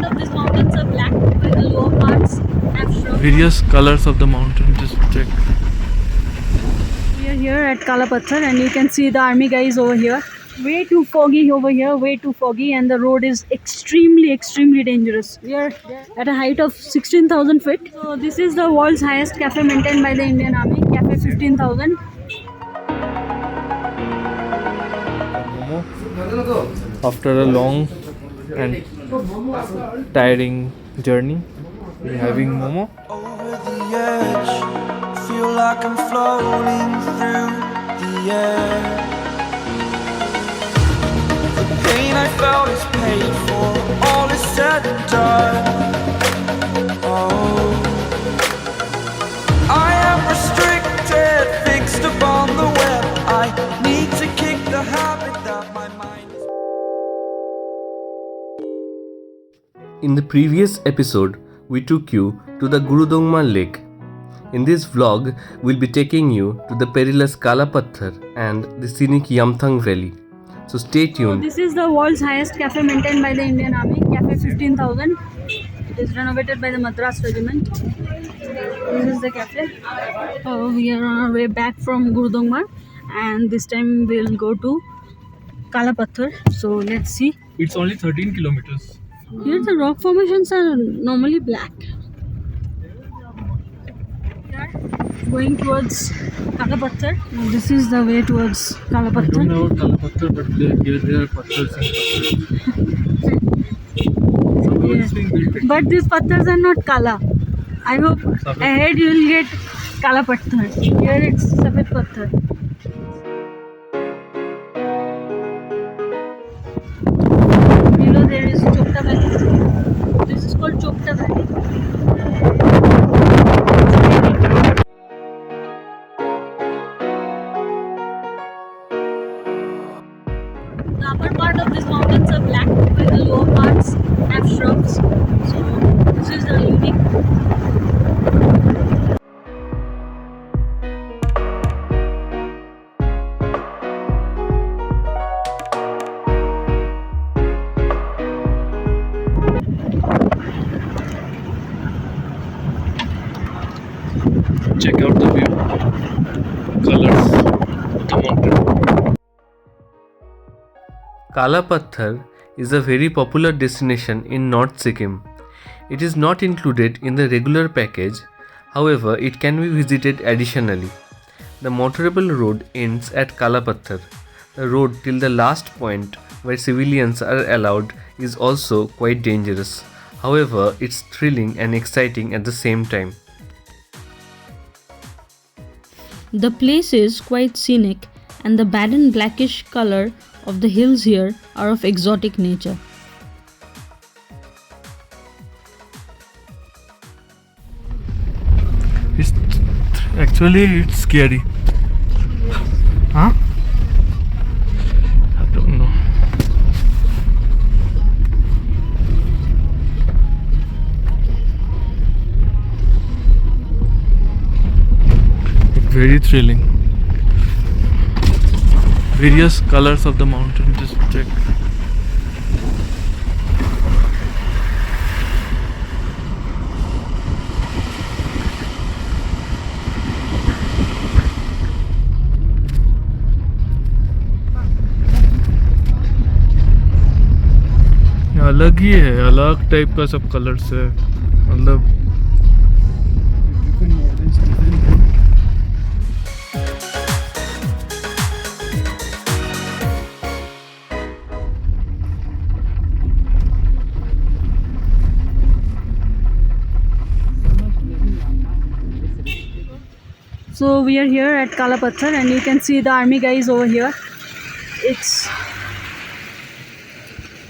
part of these mountains are black, while the lower parts have shrubs. Various colors of the mountain, just check. We are here at Kala Patthar and you can see the army guys over here. Way too foggy over here, way too foggy, and the road is extremely dangerous. We are at a height of 16,000 feet. So this is the world's highest cafe maintained by the Indian Army, Cafe 15,000. After a long and tiring journey, we're having momo. Over the edge, feel like I'm floating through the air. The pain I felt is paid for, all is said and done. Oh, I am restricted, fixed upon the web. I need to kick the habit that my mind is. In the previous episode, we took you to the Gurudongmar Lake. In this vlog, we'll be taking you to the perilous Kala Patthar and the scenic Yumthang Valley. So stay So tuned. this is the world's highest cafe maintained by the Indian Army, Cafe 15,000. It is renovated by the Madras Regiment. This is the cafe. We are on our way back from Gurudongmar, and this time we'll go to Kala Patthar. So let's see. It's only 13 kilometers. Here the rock formations are normally black. We are going towards Kala Patthar. This is the way towards Kala I don't Patthar. know about Kala Patthar, but there are pathars and pathars. Some road is being built. But these pathars are not Kala. I hope ahead you will get Kala Patthar. Here it's Safed Patthar. Below there is Chopta Valley. This is called Chopta Valley. The upper part of these mountains are black, while the lower parts have shrubs. So this is the unique. Check out the view, colors of the mountain. Kala Patthar is a very popular destination in North Sikkim. It is not included in the regular package, however, it can be visited additionally. The motorable road ends at Kala Patthar. The road till the last point where civilians are allowed is also quite dangerous. However, it's thrilling and exciting at the same time. The place is quite scenic, and the barren blackish color of the hills here are of exotic nature. It's scary. Huh? I don't know. Very thrilling. Various colors of the mountain, just check. अलग ही है, अलग type का सब colours है, मतलब So we are here at Kala Patthar and you can see the army guys over here. It's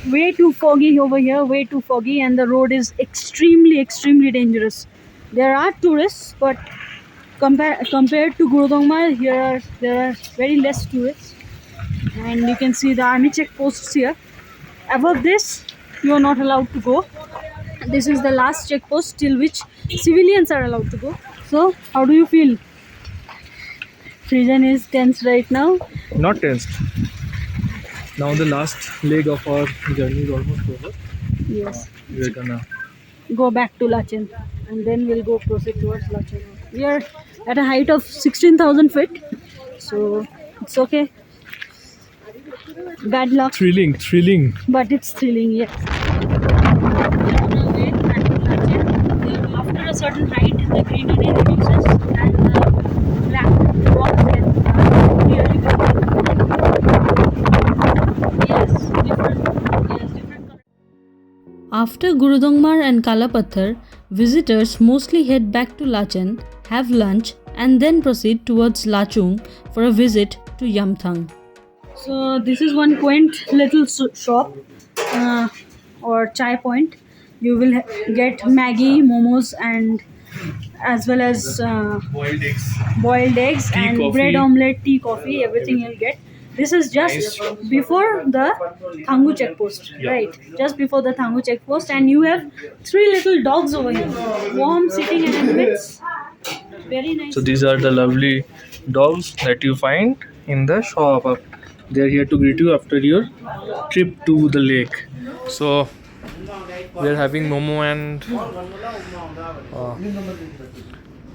way too foggy over here, way too foggy, and the road is extremely dangerous. There are tourists, but compared to Gurudongmar, there are very less tourists. And you can see the army checkposts here. Above this, you are not allowed to go. This is the last checkpost till which civilians are allowed to go. So, how do you feel? Frijan is tense right now. not tensed. Now the last leg of our journey is almost over. Yes. we're gonna. go back to Lachung, and then we'll go proceed towards Lachung. We are at a height of 16,000 feet, so it's okay. Bad luck, Thrilling. but it's thrilling, yes. After a certain height, the greenery reduces and the black rock can clearly be seen. Yes, different color. After Gurudongmar and Kala Patthar, visitors mostly head back to Lachung, have lunch, and then proceed towards Lachung for a visit to Yumthang. So this is one quaint little shop or chai point. You will get Maggie, momos, and as well as boiled eggs Tea, and coffee. bread omelette, tea, coffee, everything you'll get. This is just before the Thangu checkpost, right? Just before the Thangu checkpost, and you have 3 little dogs over here, warm sitting arrangements. Very nice. So these are the lovely dogs that you find in the shop. They're here to greet you after your trip to the lake. So we're having Momo and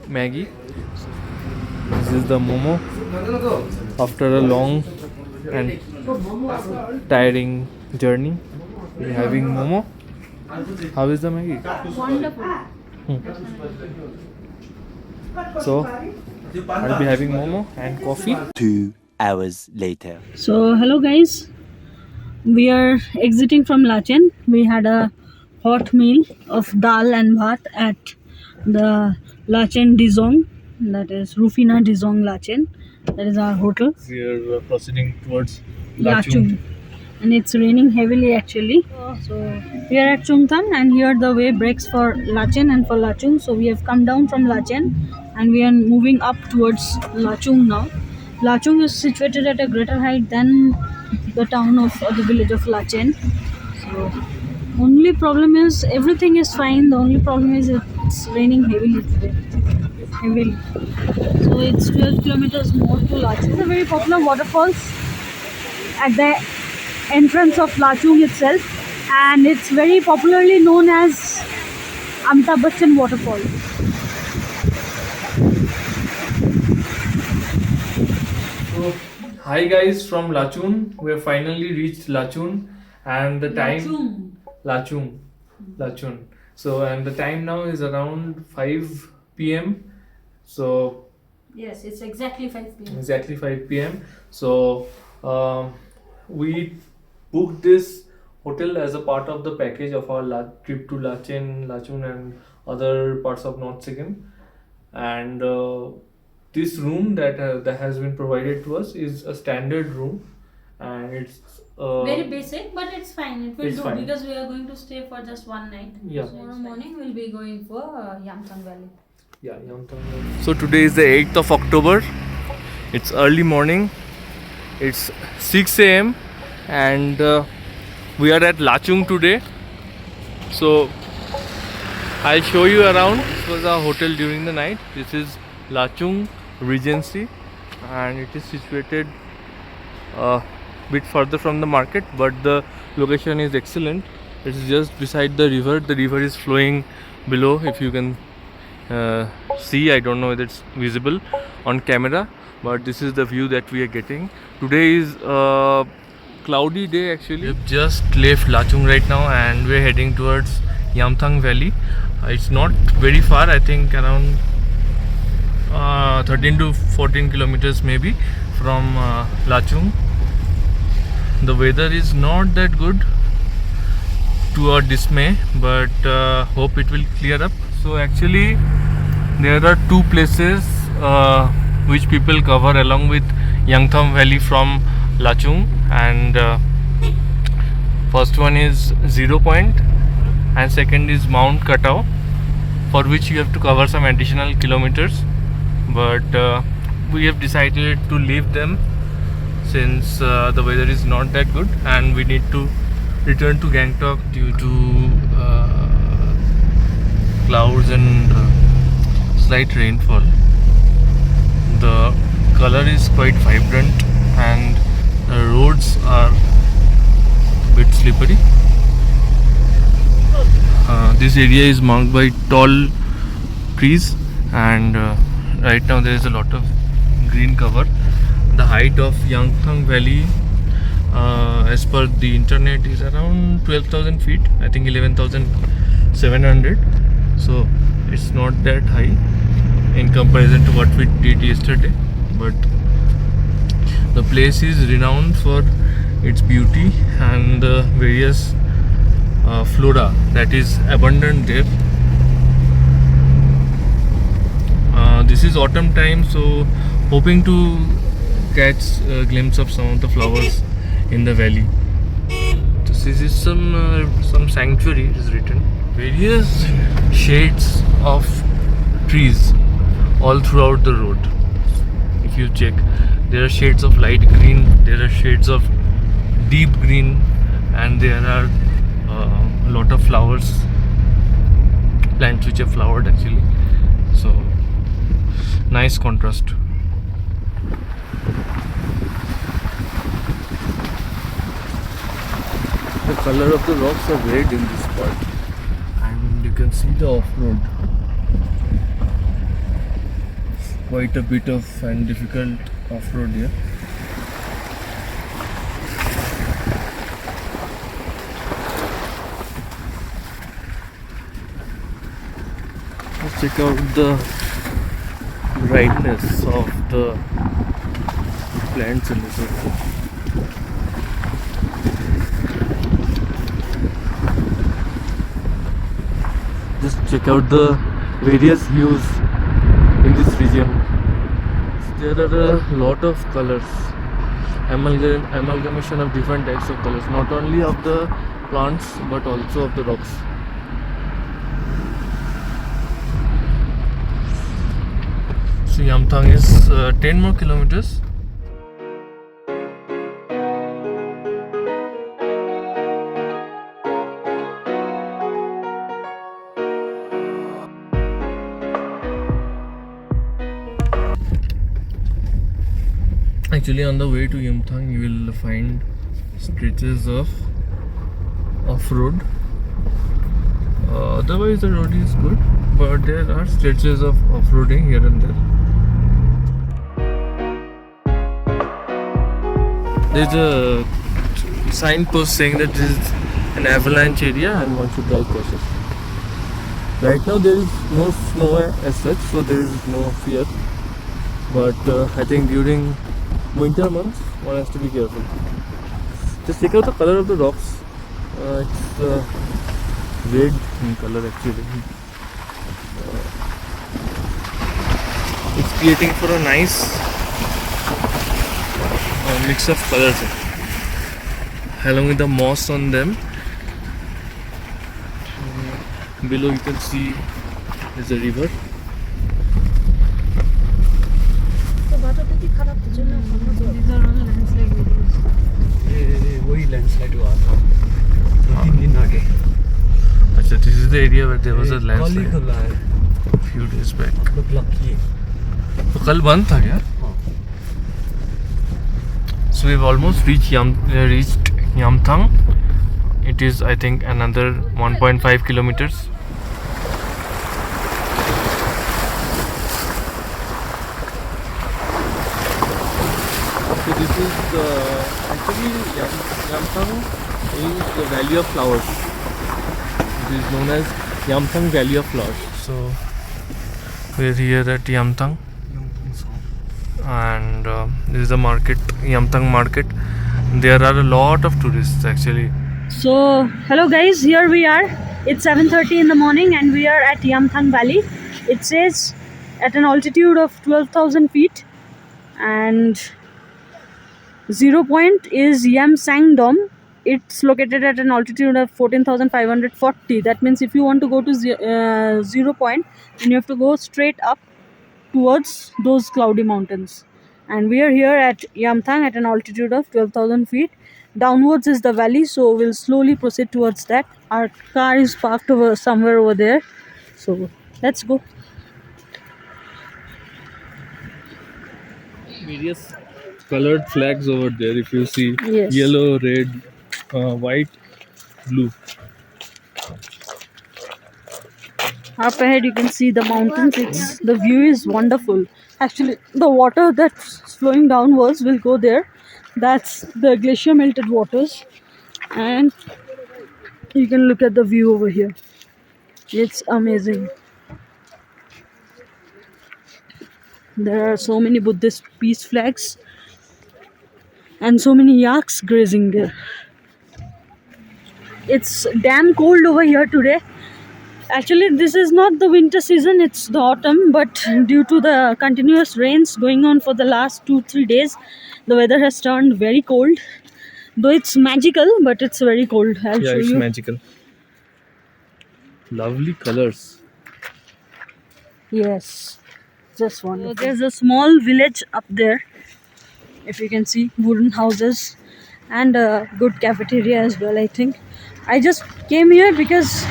Maggie. This is the Momo after a long and tiring journey. We're having Momo. How is the Maggie? Wonderful. So I'll be having Momo and coffee. 2 hours later. So hello guys, we are exiting from Lachung. We had a hot meal of dal and bhat at the Lachung Dizong, that is Rufina Dizong Lachung. That is our hotel. We are proceeding towards Lachung. And it's raining heavily actually. So we are at Chungthang, and here the way breaks for Lachung and for Lachung. So we have come down from Lachung and we are moving up towards Lachung now. Lachung is situated at a greater height than the town of the village of Lachung. So only problem is everything is fine. The only problem is it's raining heavily today. Heavily. So it's 12 kilometers more to Lachung. It's a very popular waterfalls at the entrance of Lachung itself, and it's very popularly known as Amitabh Bachchan waterfall. So, hi guys from Lachung. We have finally reached Lachung, and the time Lachung. So and the time now is around 5 p.m. So Yes, it's exactly 5 p.m. exactly 5 p.m. So we booked this hotel as a part of the package of our trip to Lachung and other parts of North Sikkim, and this room that has been provided to us is a standard room, and it's Very basic, but it's fine. It will it's do fine. because we are going to stay for just one night. Yeah. Tomorrow morning we'll be going for Yumthang Valley. Yeah, Yumthang. So today is the 8th of October. It's early morning. It's 6 a.m. and we are at Lachung today. So I'll show you around. This was our hotel during the night. This is Lachung Regency, and it is situated a bit further from the market, but the location is excellent. It is just beside the river. The river is flowing below, if you can see. I don't know whether it's visible on camera, but this is the view that we are getting. Today is a cloudy day actually. We've just left Lachung right now and we're heading towards Yumthang Valley. It's not very far, I think around 13 to 14 kilometers maybe from Lachung. The weather is not that good, to our dismay, but hope it will clear up. So actually there are two places which people cover along with Yumthang Valley from Lachung, and first one is 0 Point and second is Mount Katao, for which you have to cover some additional kilometers, but we have decided to leave them since the weather is not that good and we need to return to Gangtok due to clouds and slight rainfall. The color is quite vibrant and the roads are a bit slippery. This area is marked by tall trees, and right now there is a lot of green cover. The height of Yumthang Valley, as per the internet, is around 12,000 feet. I think 11,700. So it's not that high in comparison to what we did yesterday, but the place is renowned for its beauty and the various flora that is abundant there. This is autumn time, so hoping to catch a glimpse of some of the flowers in the valley. This is some sanctuary, it is written. Various shades of trees all throughout the road. If you check, there are shades of light green, there are shades of deep green, and there are a lot of flowers, plants which have flowered actually. So nice contrast. The color of the rocks are red in this part, and you can see the off-road. Quite a bit of and difficult off-road here. Let's check out the brightness of the plants in this area. Just check out the various views in this region. There are a lot of colors, amalgamation of different types of colors, not only of the plants but also of the rocks. So Yumthang is 10 more kilometers. Actually, on the way to Yumthang, you will find stretches of off-road. Otherwise, the road is good, but there are stretches of off-roading here and there. There's a signpost saying that this is an avalanche area and one should drive cautious. Right now, there is no snow as such, so there is no fear. But I think during winter months, one has to be careful. Just check out the color of the rocks. It's red in color actually. It's creating for a nice mix of colors along with the moss on them. Below you can see is a river. These are all landslide videos. वही landslide हुआ था 2-3 दिन आगे अच्छा, this is the area where there was a कल ही landslide खुला है few days back. तो लकी तो कल बंद था क्या? So we've almost reached Yumthang. It is, I think, another 1.5 kilometers. So this is actually Yumthang is the Valley of Flowers. It is known as Yumthang Valley of Flowers. So we're here at Yumthang, and this is the market, Yumthang market. There are a lot of tourists actually. So, hello guys, here we are. It's 7:30 in the morning and we are at Yumthang Valley. It says at an altitude of 12,000 feet, and 0 point is Yumthang Dome. It's located at an altitude of 14,540. That means if you want to go to 0 point, then you have to go straight up towards those cloudy mountains. And we are here at Yumthang at an altitude of 12,000 feet. Downwards is the valley, so we'll slowly proceed towards that. Our car is parked over somewhere over there, so let's go. Various colored flags over there, if you see. Yes. Yellow, red, white, blue. Up ahead you can see the mountains. The view is wonderful. Actually, the water that's flowing downwards will go there. That's the glacier melted waters, and you can look at the view over here. It's amazing. There are so many Buddhist peace flags and so many yaks grazing there. It's damn cold over here today. Actually, this is not the winter season, it's the autumn, but due to the continuous rains going on for the last 2-3 days, the weather has turned very cold. Though it's magical, but it's very cold. I'll Yeah, show it's you. magical. Lovely colors. Yes, just wonderful. So there's a small village up there. If you can see, wooden houses and a good cafeteria as well, I think. I just came here because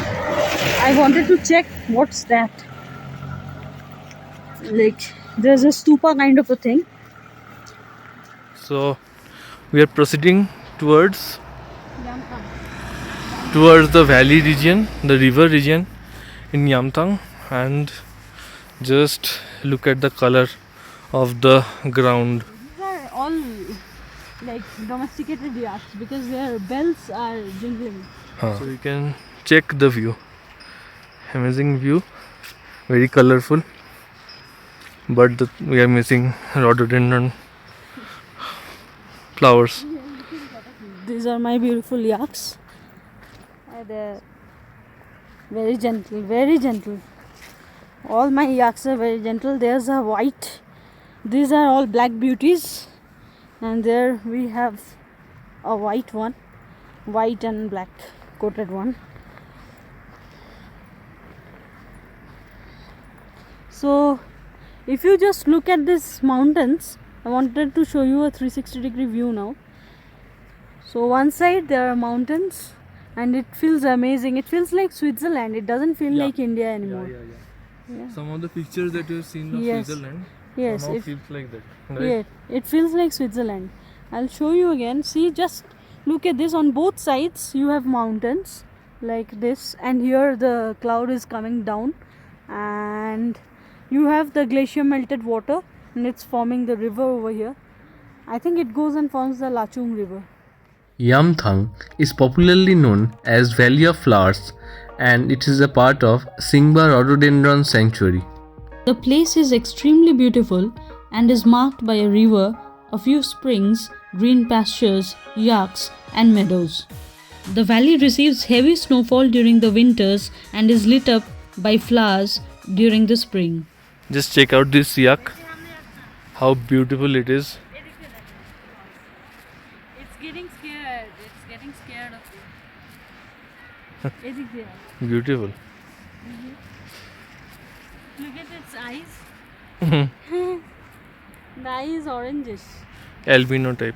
I wanted to check what's that. Like, there's a stupa kind of a thing. So we are proceeding towards the valley region, the river region in Yumthang, and just look at the color of the ground. These are all like domesticated yaks because their bells are jingling. So you can check the view. Amazing view, very colorful, but we are missing rhododendron flowers. These are my beautiful yaks. They're very gentle, very gentle. All my yaks are very gentle. There's a white. These are all black beauties, and there we have a white one, white and black coated one. So if you just look at these mountains, I wanted to show you a 360-degree view now. So one side there are mountains and it feels amazing. It feels like Switzerland. It doesn't feel like India anymore. Yeah. Some of the pictures that you have seen of Yes. Switzerland Yes, somehow it, feels like that. Right? yeah, it feels like Switzerland. I'll show you again. See, just look at this. On both sides you have mountains like this, and here the cloud is coming down, and you have the glacier melted water, and it's forming the river over here. I think it goes and forms the Lachung river. Yumthang is popularly known as Valley of Flowers, and it is a part of Singba Rhododendron Sanctuary. The place is extremely beautiful and is marked by a river, a few springs, green pastures, yaks, and meadows. The valley receives heavy snowfall during the winters and is lit up by flowers during the spring. Just check out this yak. How beautiful it is. It's getting scared. It's getting scared of you. Beautiful. Look at its eyes. The eye is orangish. Albino type.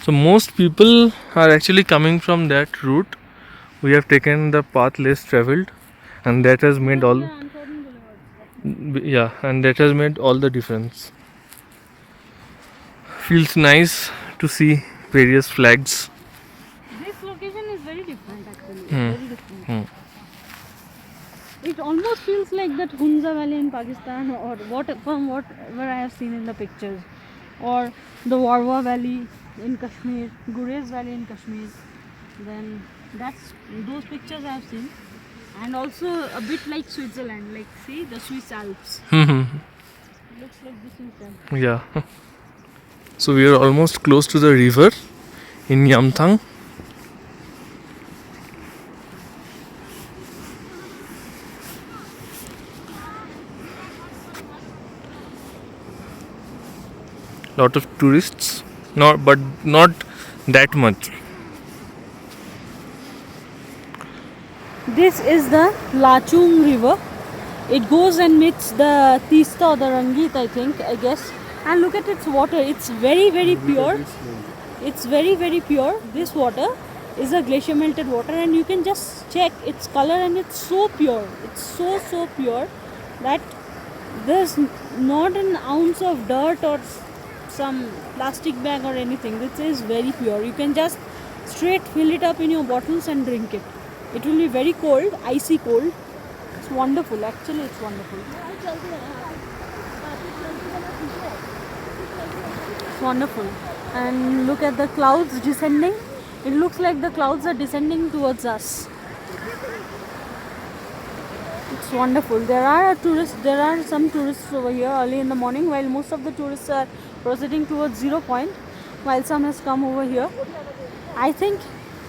So most people are actually coming from that route. We have taken the path less traveled, and that has made all and that has made all the difference. Feels nice to see various flags. This location is very different actually. Very different. It almost feels like that Hunza Valley in Pakistan, or whatever I have seen in the pictures, or the Warwa Valley in Kashmir, Gurez Valley in Kashmir. Then those pictures I have seen, and also a bit like Switzerland. Like, see the Swiss Alps. Looks like this in Yeah. So we are almost close to the river in Yumthang. Lot of tourists, but not that much. This is the Lachung river. It goes and meets the Teesta or the Rangit, I guess. And look at its water. It's very, very pure. It's very, very pure. This water is a glacier melted water, and you can just check its color, and it's so pure. It's so pure that there's not an ounce of dirt or some plastic bag or anything. This is very pure. You can just straight fill it up in your bottles and drink it. It will be very cold, icy cold. It's wonderful, actually it's wonderful. It's wonderful. And look at the clouds descending. It looks like the clouds are descending towards us. It's wonderful. There are some tourists over here early in the morning, while most of the tourists are proceeding towards 0 point, while some has come over here. I think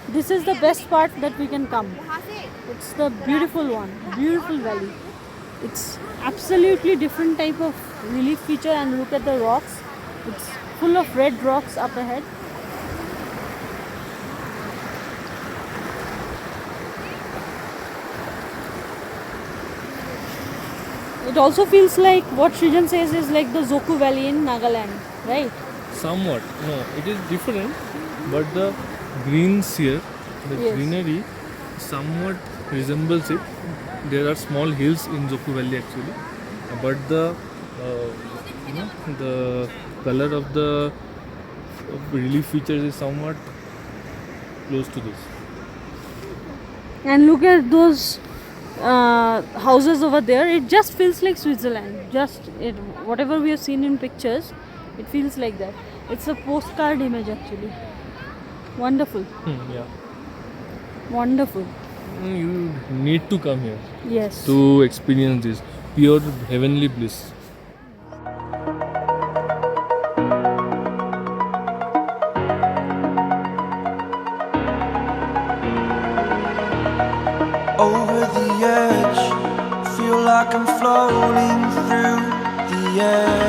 this is the best part that we can come. It's the beautiful one, beautiful valley. It's absolutely different type of relief feature, and look at the rocks. It's full of red rocks up ahead. It also feels like what Srijan says is like the Zoku Valley in Nagaland, right? Somewhat. No, it is different, but the greens here, the Yes. greenery somewhat resembles it. There are small hills in Zoku Valley actually, but the the color of the relief features is somewhat close to this. And look at those houses over there. It just feels like Switzerland. Whatever we have seen in pictures, it feels like that. It's a postcard image actually. Wonderful. Yeah. Wonderful. You need to come here Yes. to experience this pure heavenly bliss. Over the edge, feel like I'm floating through the air.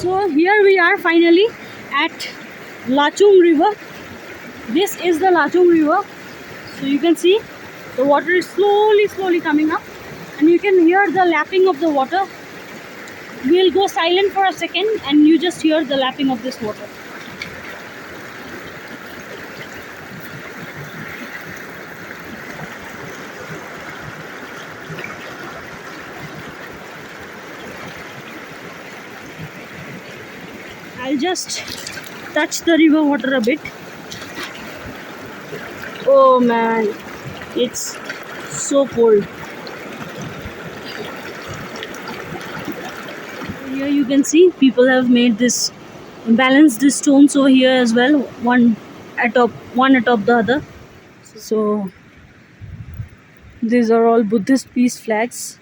So here we are finally at Lachung River. This is the Lachung River. So you can see the water is slowly coming up, and you can hear the lapping of the water. We'll go silent for a second and you just hear the lapping of this water. I'll just touch the river water a bit. Oh man, it's so cold. Here you can see people have made this, balanced these stones over here as well, one atop the other. So these are all Buddhist peace flags.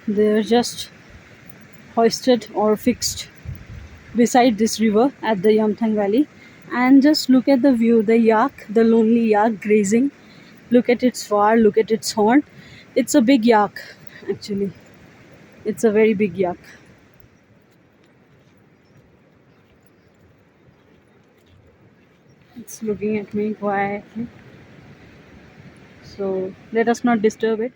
They're just hoisted or fixed beside this river at the Yumthang Valley. And just look at the view, the yak, the lonely yak grazing. Look at its fur, look at its horn. It's a big yak actually. It's a very big yak. It's looking at me quietly. So let us not disturb it.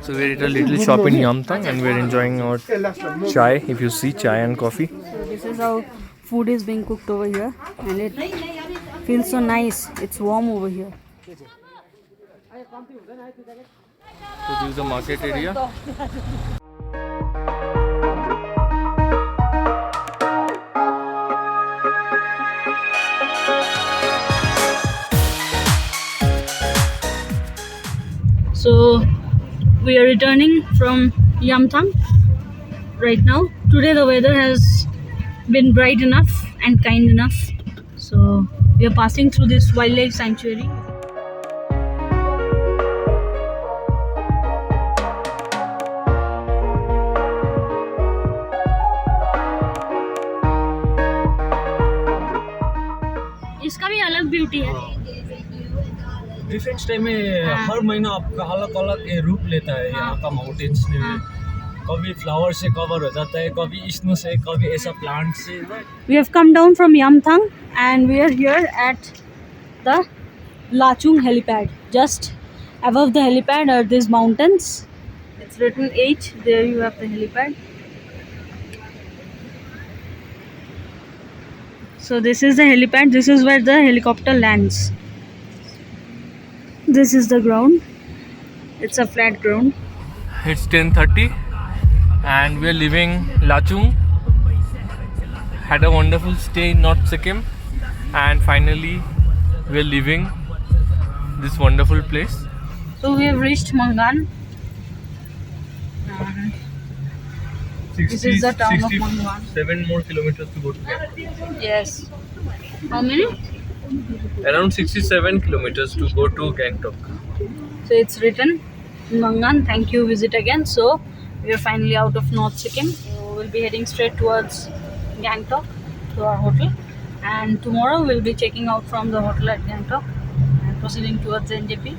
So we're at a little shop in Yumthang and we're enjoying our chai. If you see, chai and coffee. So this is how food is being cooked over here, and it feels so nice. It's warm over here. So this is the market area. So we are returning from Yumthang right now. Today the weather has been bright enough and kind enough. So we are passing through this wildlife sanctuary. इसका भी अलग beauty है. Different time में हर महीना आपका अलग अलग रूप लेता है यहाँ का माउंटेन्स में. कभी फ्लावर से कवर हो जाता है, कभी स्नो से, कभी ऐसा प्लांट से. We have come down from Yumthang and we are here at the Lachung helipad. Just above the helipad are these mountains. It's written H. There you have the helipad. So this is the helipad. This is where the helicopter lands. This is the ground. It's a flat ground. It's 10:30 and we're leaving Lachung. Had a wonderful stay in North Sikkim and finally we're leaving this wonderful place. So we have reached Mangan. And this is the town of Mangan. 7 more kilometers to go to Gangtok. Yes. How many? Around 67 kilometers to go to Gangtok. So it's written Mangan. Thank you. Visit again. So we are finally out of North Sikkim. So we'll be heading straight towards Gangtok to our hotel. And tomorrow we'll be checking out from the hotel at Gangtok and proceeding towards NJP.